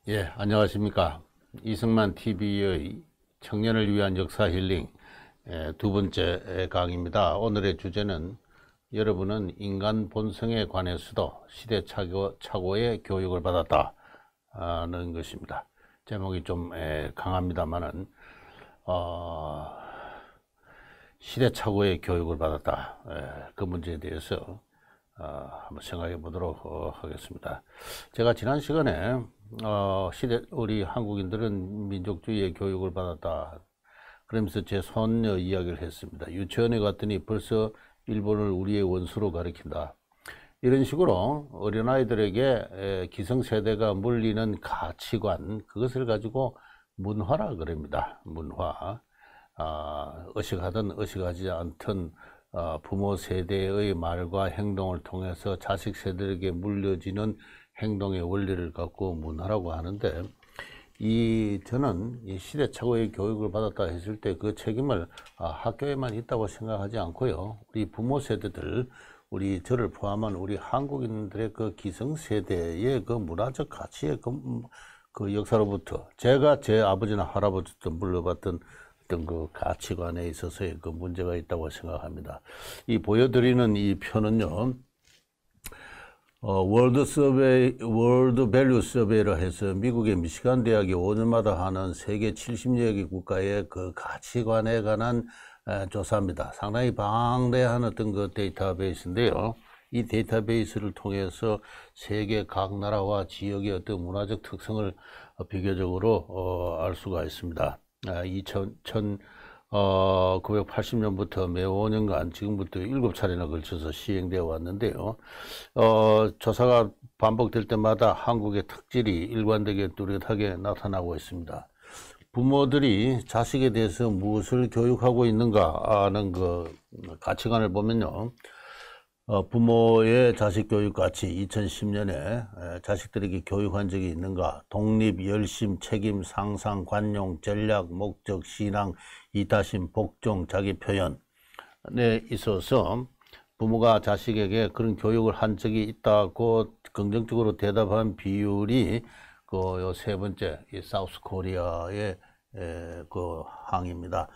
예, 안녕하십니까. 이승만 TV의 청년을 위한 역사 힐링 두 번째 강의입니다. 오늘의 주제는 여러분은 인간 본성에 관해서도 시대착오의 교육을 받았다는 것입니다. 제목이 좀 강합니다만은 시대착오의 교육을 받았다. 그 문제에 대해서 한번 생각해 보도록 하겠습니다. 제가 지난 시간에 우리 한국인들은 민족주의의 교육을 받았다 그러면서 제 손녀 이야기를 했습니다. 유치원에 갔더니 벌써 일본을 우리의 원수로 가리킨다. 이런 식으로 어린아이들에게 기성세대가 물리는 가치관, 그것을 가지고 문화라 그럽니다. 문화. 의식하든 의식하지 않든 부모 세대의 말과 행동을 통해서 자식 세대에게 물려지는 행동의 원리를 갖고 문화라고 하는데, 저는 이 시대착오의 교육을 받았다 했을 때 그 책임을 학교에만 있다고 생각하지 않고요, 우리 부모 세대들, 저를 포함한 우리 한국인들의 그 기성세대의 그 문화적 가치의 그 역사로부터 제가 제 아버지나 할아버지도 물려받던 어떤 그 가치관에 있어서의 그 문제가 있다고 생각합니다. 이 보여드리는 이 표는요, 월드 밸류 서베이를 해서 미국의 미시간 대학이 5년마다 하는 세계 70여 개 국가의 그 가치관에 관한 조사입니다. 상당히 방대한 어떤 그 데이터베이스인데요. 이 데이터베이스를 통해서 세계 각 나라와 지역의 어떤 문화적 특성을 비교적으로 알 수가 있습니다. 1980년부터 매 5년간 지금부터 7차례나 걸쳐서 시행되어 왔는데요. 조사가 반복될 때마다 한국의 특질이 일관되게 뚜렷하게 나타나고 있습니다. 부모들이 자식에 대해서 무엇을 교육하고 있는가 하는 그 가치관을 보면요, 부모의 자식 교육 가치 2010년에 자식들에게 교육한 적이 있는가? 독립, 열심, 책임, 상상, 관용, 전략, 목적, 신앙, 이타심, 복종, 자기 표현에 있어서 부모가 자식에게 그런 교육을 한 적이 있다고 긍정적으로 대답한 비율이 요 세 번째 이 사우스 코리아의 그 항입니다.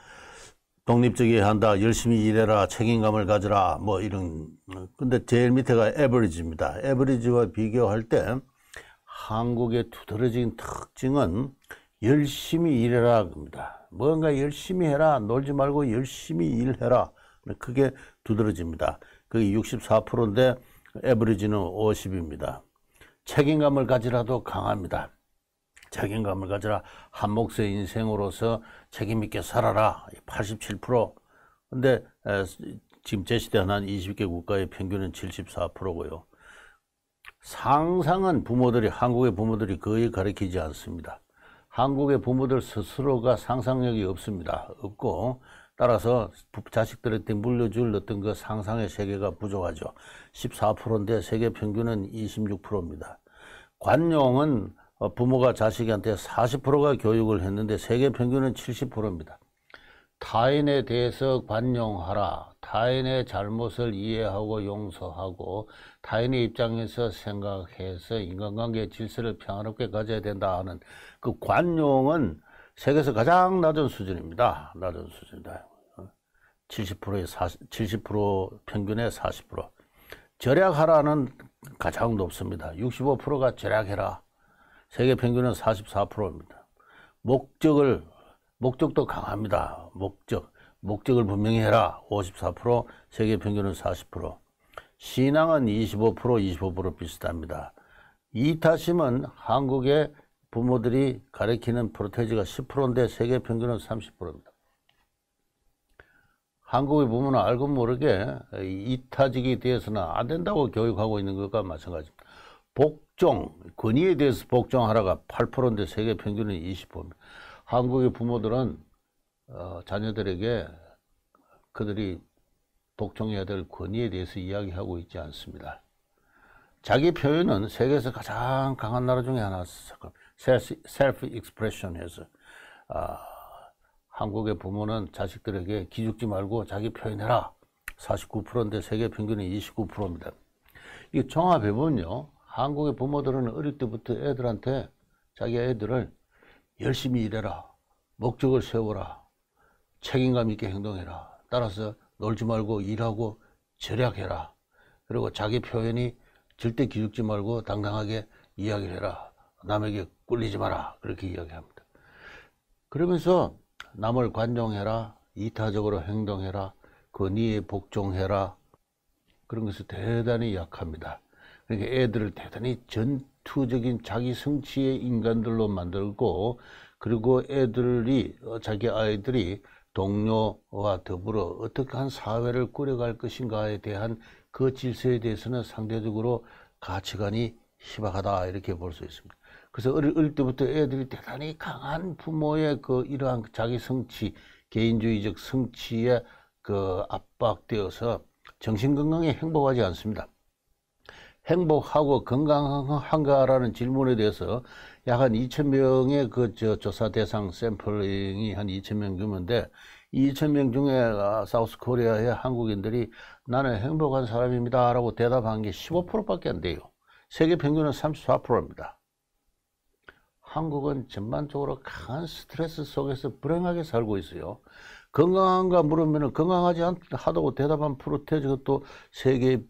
독립적이어야 한다, 열심히 일해라, 책임감을 가져라, 뭐 이런. 근데 제일 밑에가 에버리지입니다. 에버리지와 비교할 때 한국의 두드러진 특징은 열심히 일해라 겁니다. 뭔가 열심히 해라, 놀지 말고 열심히 일해라. 그게 두드러집니다. 그게 64%인데 에버리지는 50입니다. 책임감을 가지라도 강합니다. 책임감을 가져라, 한 몫의 인생으로서 책임있게 살아라, 87%. 근데 지금 제시된 한 20개 국가의 평균은 74%고요. 상상은 한국의 부모들이 거의 가르치지 않습니다. 한국의 부모들 스스로가 상상력이 없고, 따라서 자식들한테 물려줄 어떤 그 상상의 세계가 부족하죠. 14%인데 세계 평균은 26%입니다. 관용은 부모가 자식한테 40%가 교육을 했는데 세계 평균은 70%입니다. 타인에 대해서 관용하라, 타인의 잘못을 이해하고 용서하고 타인의 입장에서 생각해서 인간관계의 질서를 평화롭게 가져야 된다 하는 그 관용은 세계에서 가장 낮은 수준입니다. 낮은 수준이다. 70% 평균의 40%. 절약하라는 가장 높습니다. 65%가 절약해라. 세계 평균은 44%입니다. 목적도 강합니다. 목적을 분명히 해라. 54%, 세계 평균은 40%. 신앙은 25% 비슷합니다. 이타심은 한국의 부모들이 가르치는 프로테지가 10%인데 세계 평균은 30%입니다. 한국의 부모는 알고 모르게 이타적이 되어서는 안 된다고 교육하고 있는 것과 마찬가지입니다. 복종, 권위에 대해서 복종하라가 8%인데 세계 평균은 20%입니다. 한국의 부모들은 자녀들에게 그들이 복종해야 될 권위에 대해서 이야기하고 있지 않습니다. 자기 표현은 세계에서 가장 강한 나라 중에 하나, 셀프 익스프레션에서 한국의 부모는 자식들에게 기죽지 말고 자기 표현해라. 49%인데 세계 평균은 29%입니다. 이 종합해보면요, 한국의 부모들은 어릴 때부터 애들한테 자기 애들을 열심히 일해라, 목적을 세워라, 책임감 있게 행동해라, 따라서 놀지 말고 일하고 절약해라, 그리고 자기 표현이 절대 기죽지 말고 당당하게 이야기를 해라, 남에게 꿀리지 마라, 그렇게 이야기합니다. 그러면서 남을 관종해라, 이타적으로 행동해라, 권위에 복종해라, 그런 것을 대단히 약합니다. 그러니까 애들을 대단히 전투적인 자기 성취의 인간들로 만들고, 그리고 애들이, 자기 아이들이 동료와 더불어 어떻게 한 사회를 꾸려갈 것인가에 대한 그 질서에 대해서는 상대적으로 가치관이 희박하다, 이렇게 볼 수 있습니다. 그래서 어릴 때부터 애들이 대단히 강한 부모의 그 이러한 자기 성취, 개인주의적 성취에 그 압박되어서 정신건강에 행복하지 않습니다. 행복하고 건강한가라는 질문에 대해서 약 한 2,000명의 그 조사 대상 샘플링이 한 2,000명 규모인데, 2,000명 중에 사우스 코리아의 한국인들이 나는 행복한 사람입니다 라고 대답한 게 15%밖에 안 돼요. 세계 평균은 34%입니다. 한국은 전반적으로 강한 스트레스 속에서 불행하게 살고 있어요. 건강한가 물으면 건강하지 않다고 대답한 프로테이지가 또 세계에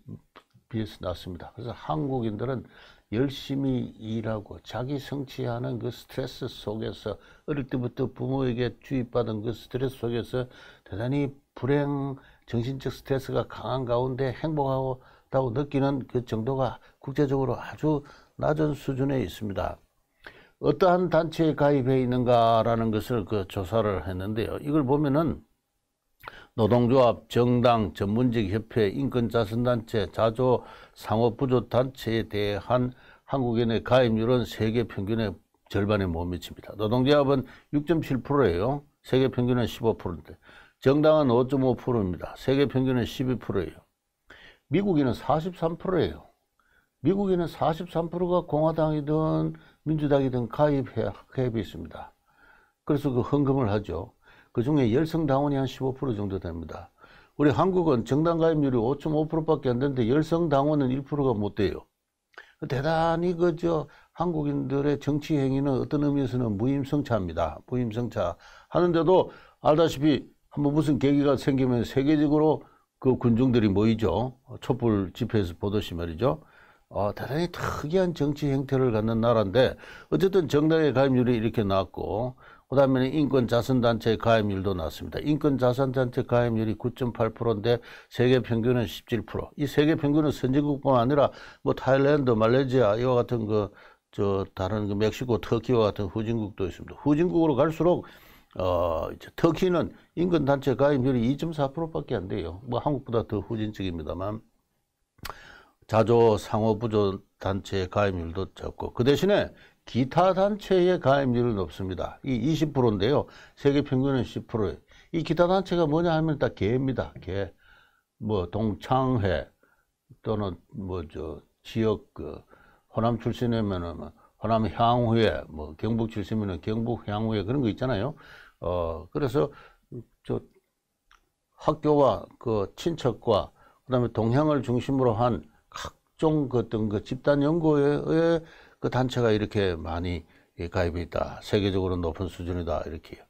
비해서 낮습니다. 그래서 한국인들은 열심히 일하고 자기 성취하는 그 스트레스 속에서, 어릴 때부터 부모에게 주입받은 그 스트레스 속에서 대단히 불행, 정신적 스트레스가 강한 가운데 행복하다고 느끼는 그 정도가 국제적으로 아주 낮은 수준에 있습니다. 어떠한 단체에 가입해 있는가라는 것을 그 조사를 했는데요. 이걸 보면은 노동조합, 정당, 전문직 협회, 인권자선단체, 자조, 상호부조단체에 대한 한국인의 가입률은 세계 평균의 절반에 못 미칩니다. 노동조합은 6.7%예요. 세계 평균은 15%인데, 정당은 5.5%입니다. 세계 평균은 12%예요. 미국인은 43%예요. 미국인은 43%가 공화당이든 민주당이든 가입해 있습니다. 그래서 그 헌금을 하죠. 그 중에 열성당원이 한 15% 정도 됩니다. 우리 한국은 정당 가입률이 5.5%밖에 안 되는데 열성당원은 1%가 못 돼요. 대단히 한국인들의 정치 행위는 어떤 의미에서는 무임승차입니다. 무임승차 하는데도 알다시피 한번 무슨 계기가 생기면 세계적으로 그 군중들이 모이죠. 촛불 집회에서 보듯이 말이죠. 대단히 특이한 정치 행태를 갖는 나라인데, 어쨌든 정당의 가입률이 이렇게 낮고, 그 다음에는 인권자선단체 가입률도 낮습니다. 인권자선단체 가입률이 9.8%인데 세계 평균은 17%. 이 세계 평균은 선진국뿐만 아니라 뭐 타일랜드, 말레이시아 이와 같은 다른 멕시코, 터키와 같은 후진국도 있습니다. 후진국으로 갈수록 이제 터키는 인권단체 가입률이 2.4%밖에 안 돼요. 뭐 한국보다 더 후진적입니다만. 자조, 상호부조 단체의 가입률도 적고, 그 대신에 기타 단체의 가입률은 높습니다. 이 20%인데요. 세계 평균은 10%예요. 이 기타 단체가 뭐냐 하면 다 개입니다. 개. 뭐 동창회 또는 지역 호남 출신이면은 호남 향후회, 뭐 경북 출신이면 경북 향후회, 그런 거 있잖아요. 그래서 학교와 그 친척과 그다음에 동향을 중심으로 한 각종 어떤 집단 연구의 그 단체가 이렇게 많이 가입해 있다. 세계적으로 높은 수준이다. 이렇게요.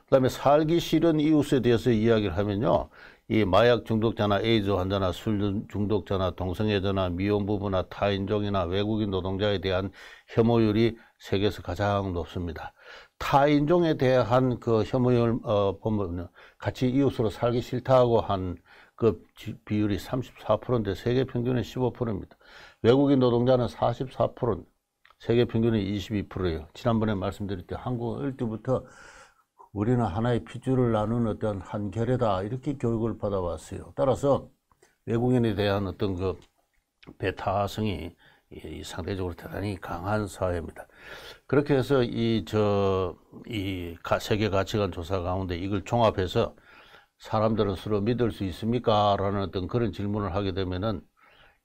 그다음에 살기 싫은 이웃에 대해서 이야기를 하면요. 이 마약 중독자나 에이즈 환자나 술 중독자나 동성애자나 미혼부부나 타인종이나 외국인 노동자에 대한 혐오율이 세계에서 가장 높습니다. 타인종에 대한 그 혐오율 보면 같이 이웃으로 살기 싫다고 한 그 비율이 34%인데 세계 평균은 15%입니다. 외국인 노동자는 44%, 세계 평균은 22%예요. 지난번에 말씀드릴 때 한국은 어릴 때부터 우리는 하나의 핏줄을 나눈 어떤 한 결이다, 이렇게 교육을 받아왔어요. 따라서 외국인에 대한 어떤 그 배타성이 상대적으로 대단히 강한 사회입니다. 그렇게 해서 이 세계 가치관 조사 가운데 이걸 종합해서 사람들은 서로 믿을 수 있습니까? 라는 어떤 그런 질문을 하게 되면은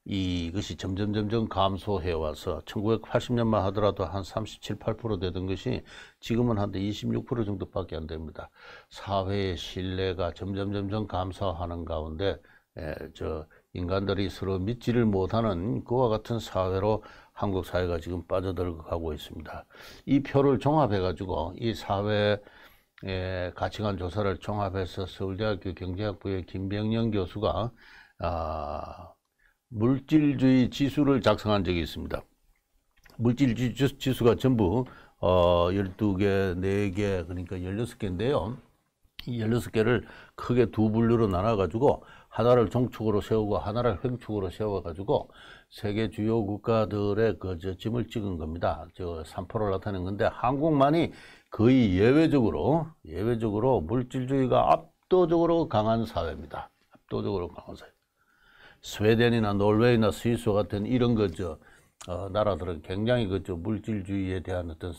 이것이 점점 감소해 와서 1980년만 하더라도 한 37, 8% 되던 것이 지금은 한 26% 정도밖에 안 됩니다. 사회의 신뢰가 점점 감소하는 가운데 인간들이 서로 믿지를 못하는 그와 같은 사회로 한국 사회가 지금 빠져들어가고 있습니다. 이 표를 종합해 가지고 이 사회 가치관 조사를 종합해서 서울대학교 경제학부의 김병영 교수가 물질주의 지수를 작성한 적이 있습니다. 물질주의 지수가 전부 12개, 4개, 그러니까 16개인데요. 이 16개를 크게 두 분류로 나눠가지고 하나를 종축으로 세우고 하나를 횡축으로 세워가지고 세계 주요 국가들의 짐을 찍은 겁니다. 3%를 나타낸 건데 한국만이 거의 예외적으로 물질주의가 압도적으로 강한 사회입니다. 압도적으로 강한 사회. 스웨덴이나 노르웨이나 스위스 같은 이런 나라들은 굉장히 물질주의에 대한 어떤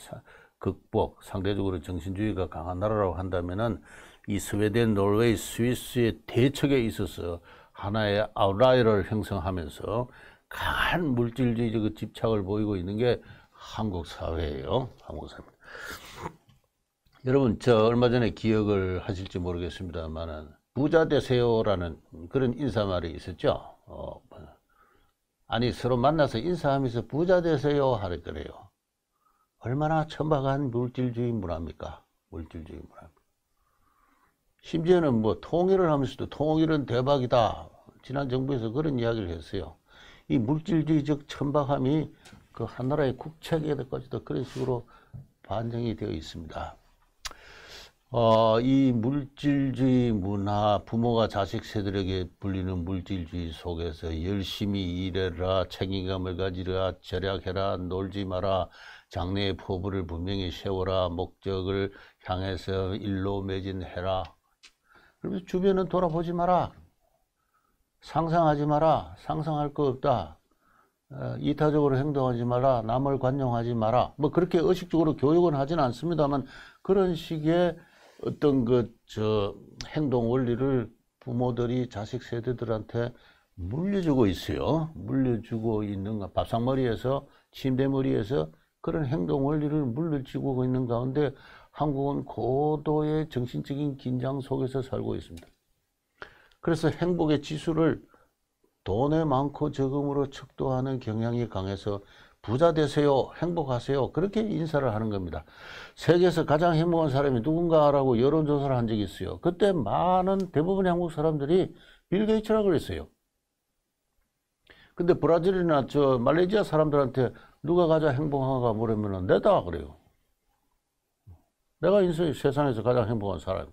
극복, 상대적으로 정신주의가 강한 나라라고 한다면은 이 스웨덴, 노르웨이, 스위스의 대척에 있어서 하나의 아웃라이어를 형성하면서 강한 물질주의적 집착을 보이고 있는 게 한국 사회예요. 한국 사회입니다. 여러분, 얼마 전에 기억을 하실지 모르겠습니다만은 부자 되세요라는 그런 인사말이 있었죠. 아니, 서로 만나서 인사하면서 부자 되세요 하래 그래요. 얼마나 천박한 물질주의 문화입니까? 물질주의 문화입니다. 심지어는 뭐 통일을 하면서도 통일은 대박이다. 지난 정부에서 그런 이야기를 했어요. 이 물질주의적 천박함이 그 한 나라의 국책에까지도 그런 식으로 반영이 되어 있습니다. 이 물질주의 문화, 부모가 자식 세대에게 불리는 물질주의 속에서 열심히 일해라, 책임감을 가지라, 절약해라, 놀지 마라, 장래의 포부를 분명히 세워라, 목적을 향해서 일로 매진해라. 그러면서 주변은 돌아보지 마라. 상상하지 마라. 상상할 거 없다. 이타적으로 행동하지 마라. 남을 관용하지 마라. 뭐 그렇게 의식적으로 교육은 하지는 않습니다만 그런 식의 어떤 행동 원리를 부모들이 자식 세대들한테 물려주고 있어요. 물려주고 있는 밥상머리에서 침대머리에서 그런 행동 원리를 물려주고 있는 가운데 한국은 고도의 정신적인 긴장 속에서 살고 있습니다. 그래서 행복의 지수를 돈에 많고 적음으로 척도하는 경향이 강해서 부자 되세요, 행복하세요, 그렇게 인사를 하는 겁니다. 세계에서 가장 행복한 사람이 누군가라고 여론조사를 한 적이 있어요. 그때 대부분의 한국 사람들이 빌 게이츠라고 그랬어요. 근데 브라질이나 말레이시아 사람들한테 누가 가장 행복한가 물으면 내다 그래요. 내가 인생의 세상에서 가장 행복한 사람.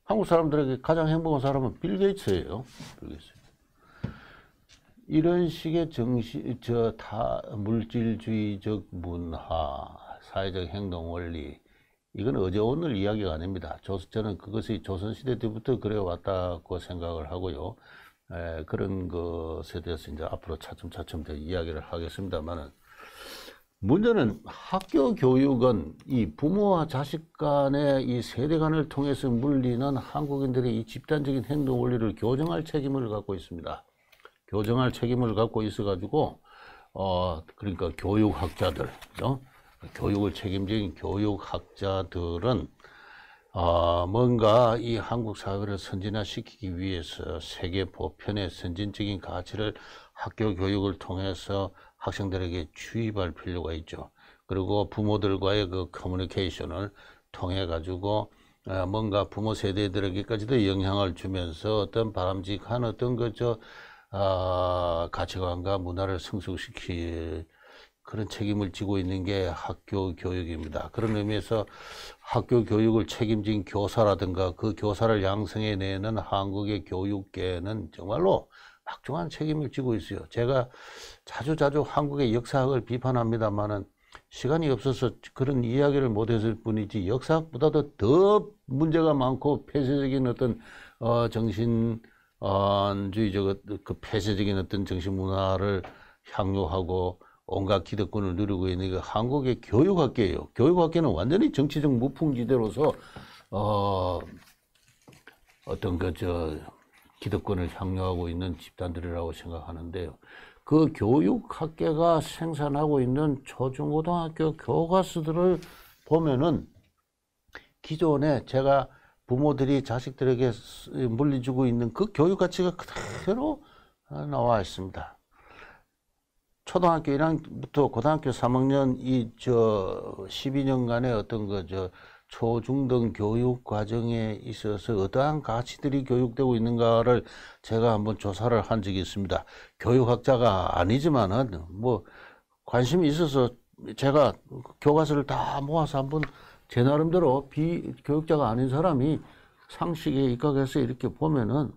한국 사람들에게 가장 행복한 사람은 빌 게이츠예요. 빌 게이츠. 이런 식의 물질주의적 문화, 사회적 행동 원리, 이건 어제 오늘 이야기가 아닙니다. 저는 그것이 조선시대 때부터 그래 왔다고 생각을 하고요. 그런 것에 대해서 이제 앞으로 차츰차츰 더 이야기를 하겠습니다만은, 문제는 학교 교육은 이 부모와 자식 간의 이 세대 간을 통해서 물리는 한국인들의 이 집단적인 행동 원리를 교정할 책임을 갖고 있습니다. 교정할 책임을 갖고 있어가지고, 그러니까 교육학자들, 교육을 책임진 교육학자들은, 뭔가 이 한국 사회를 선진화시키기 위해서 세계 보편의 선진적인 가치를 학교 교육을 통해서 학생들에게 주입할 필요가 있죠. 그리고 부모들과의 그 커뮤니케이션을 통해 가지고 뭔가 부모 세대들에게까지도 영향을 주면서 어떤 바람직한 어떤 가치관과 문화를 성숙시킬 그런 책임을 지고 있는 게 학교 교육입니다. 그런 의미에서 학교 교육을 책임진 교사라든가 그 교사를 양성해내는 한국의 교육계는 정말로 막중한 책임을 지고 있어요. 제가 자주 한국의 역사학을 비판합니다만은 시간이 없어서 그런 이야기를 못했을 뿐이지 역사학보다도 더 문제가 많고 폐쇄적인 어떤 정신주의적 그 폐쇄적인 어떤 정신 문화를 향유하고 온갖 기득권을 누리고 있는 게 한국의 교육학계예요. 교육학계는 완전히 정치적 무풍지대로서 어떤 기득권을 향유하고 있는 집단들이라고 생각하는데요. 그 교육학계가 생산하고 있는 초중고등학교 교과서들을 보면은 기존에 제가 부모들이 자식들에게 물려주고 있는 그 교육 가치가 그대로 나와 있습니다. 초등학교 1학년부터 고등학교 3학년 12년간의 어떤 초중등 교육 과정에 있어서 어떠한 가치들이 교육되고 있는가를 제가 한번 조사를 한 적이 있습니다. 교육학자가 아니지만은 뭐 관심이 있어서 제가 교과서를 다 모아서 한번 제 나름대로 비교육자가 아닌 사람이 상식에 입각해서 이렇게 보면은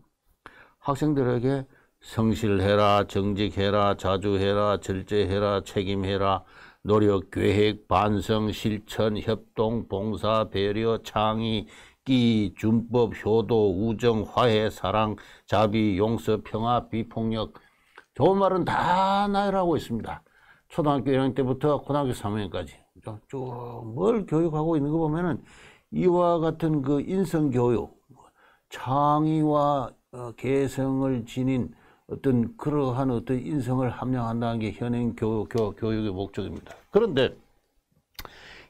학생들에게 성실해라, 정직해라, 자주해라, 절제해라, 책임해라, 노력, 계획, 반성, 실천, 협동, 봉사, 배려, 창의, 끼, 준법, 효도, 우정, 화해, 사랑, 자비, 용서, 평화, 비폭력. 좋은 말은 다 나열하고 있습니다. 초등학교 1학년 때부터 고등학교 3학년까지 쭉 뭘 교육하고 있는 거 보면은 이와 같은 그 인성교육, 창의와 개성을 지닌 어떤 그러한 어떤 인성을 함양한다는 게 현행 교육의 목적입니다. 그런데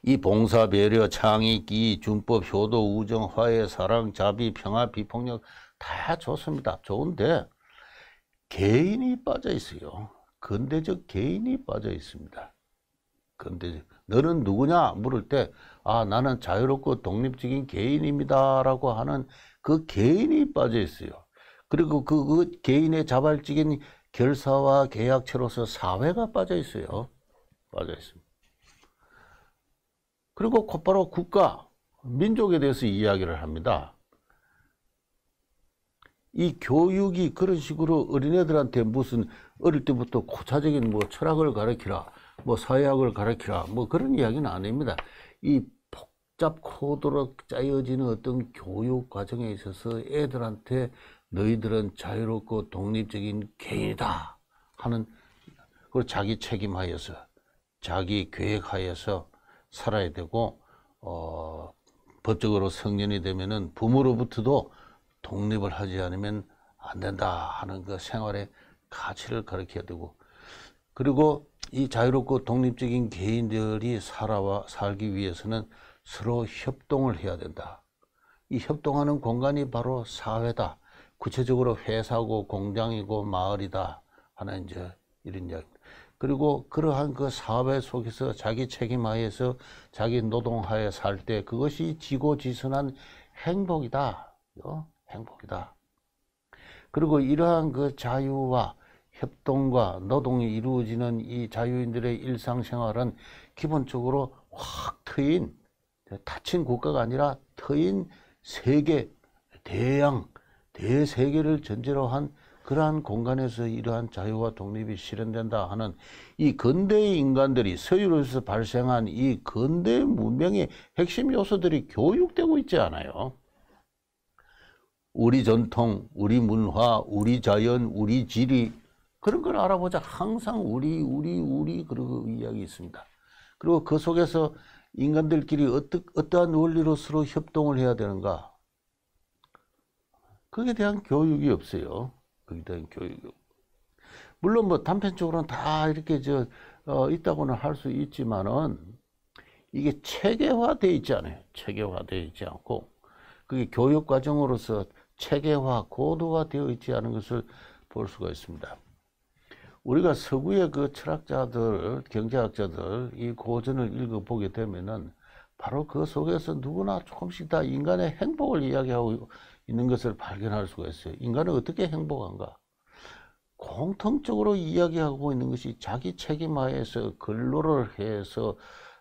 이 봉사, 배려, 창의, 끼, 준법, 효도, 우정, 화해, 사랑, 자비, 평화, 비폭력 다 좋습니다. 좋은데 개인이 빠져 있어요. 근대적 개인이 빠져 있습니다. 근대적. 너는 누구냐 물을 때 나는 자유롭고 독립적인 개인입니다라고 하는 그 개인이 빠져 있어요. 그리고 그 개인의 자발적인 결사와 계약체로서 사회가 빠져 있어요. 빠져 있습니다. 그리고 곧바로 국가, 민족에 대해서 이야기를 합니다. 이 교육이 그런 식으로 어린애들한테 무슨 어릴 때부터 고차적인 뭐 철학을 가르치라, 뭐 사회학을 가르치라, 뭐 그런 이야기는 아닙니다. 이 복잡 코드로 짜여지는 어떤 교육 과정에 있어서 애들한테 너희들은 자유롭고 독립적인 개인이다 하는, 그리고 자기 책임하여서 자기 계획하여서 살아야 되고 법적으로 성년이 되면은 부모로부터도 독립을 하지 않으면 안 된다 하는 그 생활의 가치를 가르쳐야 되고, 그리고 이 자유롭고 독립적인 개인들이 살기 위해서는 서로 협동을 해야 된다. 이 협동하는 공간이 바로 사회다. 구체적으로 회사고 공장이고 마을이다 하는 이런 이야기. 그리고 그러한 그 사회 속에서 자기 책임하에서 자기 노동하에 살 때 그것이 지고지선한 행복이다. 행복이다. 그리고 이러한 그 자유와 협동과 노동이 이루어지는 이 자유인들의 일상생활은 기본적으로 확 트인, 닫힌 국가가 아니라 트인 세계, 대세계를 전제로 한 그러한 공간에서 이러한 자유와 독립이 실현된다 하는 이 근대의 인간들이 서유로서 발생한 이 근대 문명의 핵심 요소들이 교육되고 있지 않아요. 우리 전통, 우리 문화, 우리 자연, 우리 지리, 그런 걸 알아보자. 항상 우리 그러고 이야기 있습니다. 그리고 그 속에서 인간들끼리 어떠한 원리로 서로 협동을 해야 되는가? 거기에 대한 교육이 없어요. 거기에 대한 교육이. 물론 뭐 단편적으로는 다 이렇게 있다고는 할 수 있지만은 이게 체계화되어 있지 않아요. 체계화되어 있지 않고 그게 교육 과정으로서 체계화, 고도화되어 있지 않은 것을 볼 수가 있습니다. 우리가 서구의 그 철학자들, 경제학자들 이 고전을 읽어보게 되면은 바로 그 속에서 누구나 조금씩 다 인간의 행복을 이야기하고 있는 것을 발견할 수가 있어요. 인간은 어떻게 행복한가? 공통적으로 이야기하고 있는 것이 자기 책임하에서 근로를 해서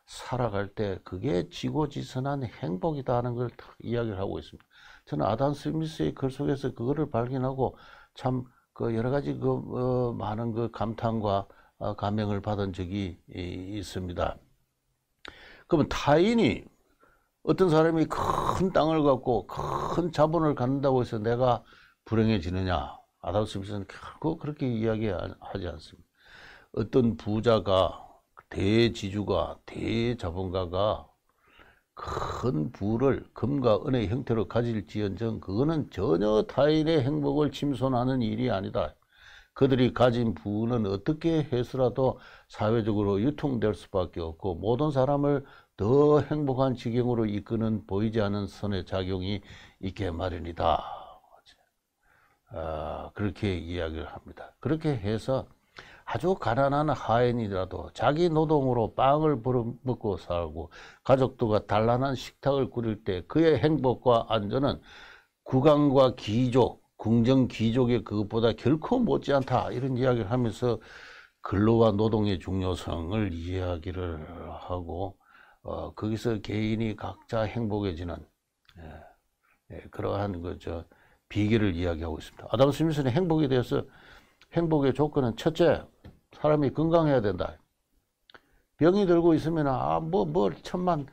살아갈 때 그게 지고지선한 행복이다 하는 걸 이야기를 하고 있습니다. 저는 아담 스미스의 글 속에서 그거를 발견하고 참 그 여러 가지 많은 그 감탄과 감명을 받은 적이 있습니다. 그러면 타인이 어떤 사람이 큰 땅을 갖고 큰 자본을 갖는다고 해서 내가 불행해지느냐? 아담 스미스는 결코 그렇게 이야기하지 않습니다. 어떤 부자가, 대지주가, 대자본가가 큰 부를 금과 은의 형태로 가질지언정 그거는 전혀 타인의 행복을 침손하는 일이 아니다. 그들이 가진 부는 어떻게 해서라도 사회적으로 유통될 수밖에 없고 모든 사람을 더 행복한 지경으로 이끄는 보이지 않는 선의 작용이 있게 마련이다. 그렇게 이야기를 합니다. 그렇게 해서 아주 가난한 하인이라도 자기 노동으로 빵을 벌어먹고 살고 가족들과 단란한 식탁을 꾸릴 때 그의 행복과 안전은 국왕과 귀족, 궁정 귀족의 그것보다 결코 못지않다. 이런 이야기를 하면서 근로와 노동의 중요성을 이야기를 하고 거기서 개인이 각자 행복해지는 그러한 비결을 이야기하고 있습니다. 아담 스미스는 행복에 대해서 행복의 조건은 첫째, 사람이 건강해야 된다. 병이 들고 있으면 천만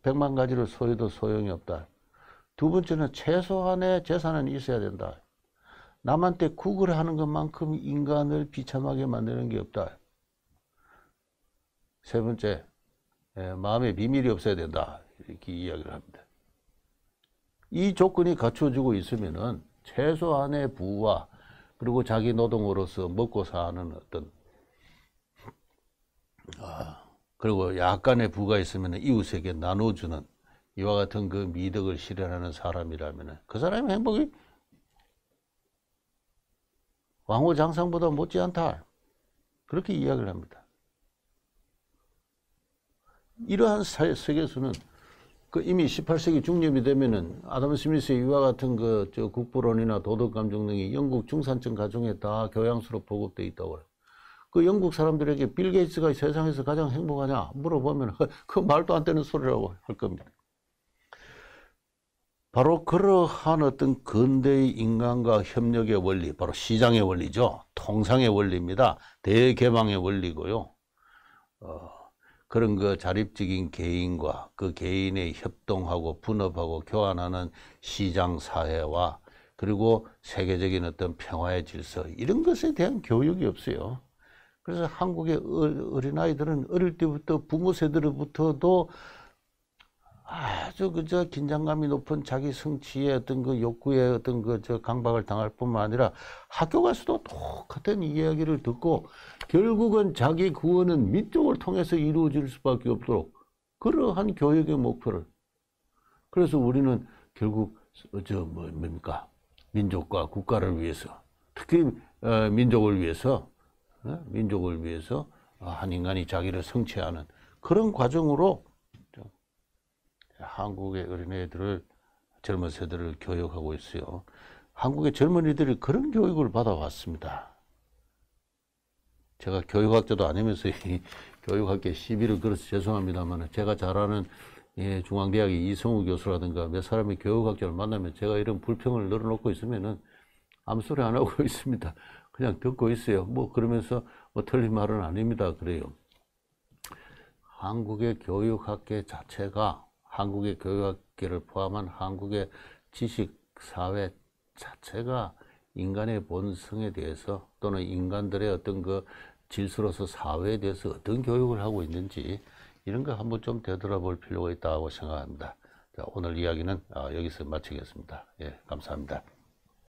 백만 가지를 소유도 소용이 없다. 두 번째는 최소한의 재산은 있어야 된다. 남한테 구걸하는 것만큼 인간을 비참하게 만드는 게 없다. 세 번째, 마음에 비밀이 없어야 된다. 이렇게 이야기를 합니다. 이 조건이 갖춰지고 있으면은 최소한의 부와 그리고 자기 노동으로서 먹고 사는 그리고 약간의 부가 있으면 이웃에게 나눠주는 이와 같은 그 미덕을 실현하는 사람이라면 그 사람의 행복이 왕후장상보다 못지않다. 그렇게 이야기를 합니다. 이러한 세계에서는 이미 18세기 중엽이 되면은 아담 스미스의 이와 같은 국부론이나 도덕감정 등이 영국 중산층 가정에 다 교양수로 보급되어 있다고 해요. 그 영국 사람들에게 빌 게이츠가 세상에서 가장 행복하냐 물어보면 그 말도 안 되는 소리라고 할 겁니다. 바로 그러한 근대의 인간과 협력의 원리, 바로 시장의 원리죠. 통상의 원리입니다. 대개방의 원리고요. 그런 자립적인 개인과 그 개인의 협동하고 분업하고 교환하는 시장 사회와 그리고 세계적인 평화의 질서 이런 것에 대한 교육이 없어요. 그래서 한국의 어린아이들은 어릴 때부터 부모 세대로부터도 아주 긴장감이 높은 자기 성취의 욕구의 강박을 당할 뿐만 아니라 학교 가서도 똑같은 이야기를 듣고 결국은 자기 구원은 민족을 통해서 이루어질 수밖에 없도록 그러한 교육의 목표를. 그래서 우리는 결국 민족과 국가를 위해서 특히 민족을 위해서 한 인간이 자기를 성취하는 그런 과정으로 한국의 어린애들을 젊은 세대를 교육하고 있어요. 한국의 젊은이들이 그런 교육을 받아왔습니다. 제가 교육학자도 아니면서 교육학계 시비를 걸어서 죄송합니다만 제가 잘 아는 중앙대학의 이성우 교수라든가 몇 사람이 교육학자를 만나면 제가 이런 불평을 늘어놓고 있으면은 아무 소리 안 하고 있습니다. 그냥 듣고 있어요. 그러면서 틀린 말은 아닙니다. 그래요. 한국의 교육학계 자체가 한국의 교육학계를 포함한 한국의 지식사회 자체가 인간의 본성에 대해서 또는 인간들의 질서로서 사회에 대해서 어떤 교육을 하고 있는지 이런 거 한번 좀 되돌아볼 필요가 있다고 생각합니다. 자, 오늘 이야기는 여기서 마치겠습니다. 예, 감사합니다.